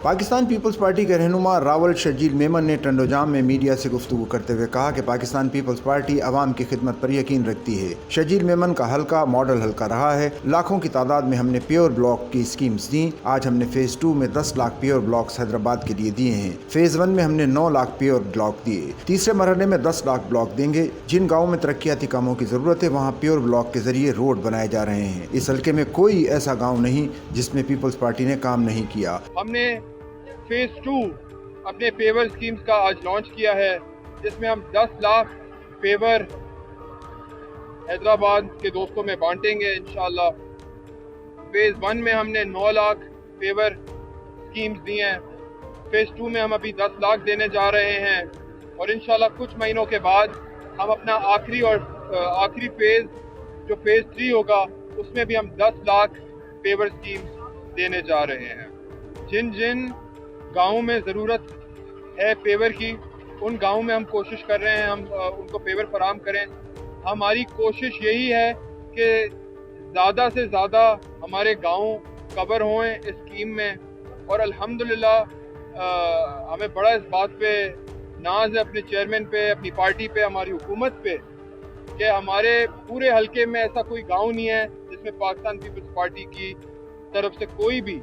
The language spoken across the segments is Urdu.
پاکستان پیپلز پارٹی کے رہنما راول شجیل میمن نے ٹنڈوجام میں میڈیا سے گفتگو کرتے ہوئے کہا کہ پاکستان پیپلز پارٹی عوام کی خدمت پر یقین رکھتی ہے۔ شجیل میمن کا حلقہ ماڈل حلقہ رہا ہے۔ لاکھوں کی تعداد میں ہم نے پیور بلاک کی اسکیمز دیں۔ آج ہم نے فیز 2 میں 10 لاکھ پیور بلاکس حیدرآباد کے لیے دیے ہیں۔ فیز 1 میں ہم نے 9 لاکھ پیور بلاک دیے۔ تیسرے مرحلے میں 10 لاکھ بلاک دیں گے۔ جن گاؤں میں ترقیاتی کاموں کی ضرورت ہے وہاں پیور بلاک کے ذریعے روڈ بنائے جا رہے ہیں۔ اس حلقے میں کوئی ایسا گاؤں نہیں جس میں پیپلز پارٹی نے کام نہیں کیا۔ ہم نے فیز 2 اپنے پیور سکیمز کا آج لانچ کیا ہے، جس میں ہم 10 لاکھ پیور حیدرآباد کے دوستوں میں بانٹیں گے انشاءاللہ۔ فیز 1 میں ہم نے 9 لاکھ پیور سکیمز دی ہیں۔ فیز 2 میں ہم ابھی 10 لاکھ دینے جا رہے ہیں، اور انشاءاللہ کچھ مہینوں کے بعد ہم اپنا آخری فیز جو فیز 3 ہوگا اس میں بھی ہم 10 لاکھ پیور سکیمز دینے جا رہے ہیں۔ جن گاؤں میں ضرورت ہے پیور کی، ان گاؤں میں ہم کوشش کر رہے ہیں ہم ان کو پیور فراہم کریں۔ ہماری کوشش یہی ہے کہ زیادہ سے زیادہ ہمارے گاؤں کور ہوئیں اس اسکیم میں، اور الحمدللہ ہمیں بڑا اس بات پہ ناز ہے، اپنے چیئرمین پہ، اپنی پارٹی پہ، ہماری حکومت پہ، کہ ہمارے پورے حلقے میں ایسا کوئی گاؤں نہیں ہے جس میں پاکستان پیپلز پارٹی کی طرف سے کوئی بھی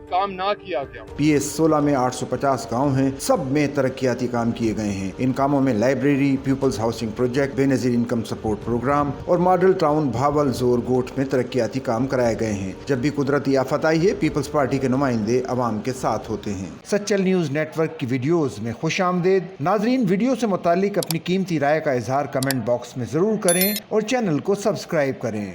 کام نہ کیا گیا۔ پی ایس 16 میں 850 گاؤں ہیں، سب میں ترقیاتی کام کیے گئے ہیں۔ ان کاموں میں لائبریری، پیپلز ہاؤسنگ پروجیکٹ، بے نظیر انکم سپورٹ پروگرام اور ماڈل ٹاؤن بھاول زور گوٹ میں ترقیاتی کام کرائے گئے ہیں۔ جب بھی قدرتی آفت آئی ہے، پیپلز پارٹی کے نمائندے عوام کے ساتھ ہوتے ہیں۔ سچل نیوز نیٹ ورک کی ویڈیوز میں خوش آمدید۔ ناظرین، ویڈیو سے متعلق اپنی قیمتی رائے کا اظہار کمنٹ باکس میں ضرور کریں اور چینل کو سبسکرائب کریں۔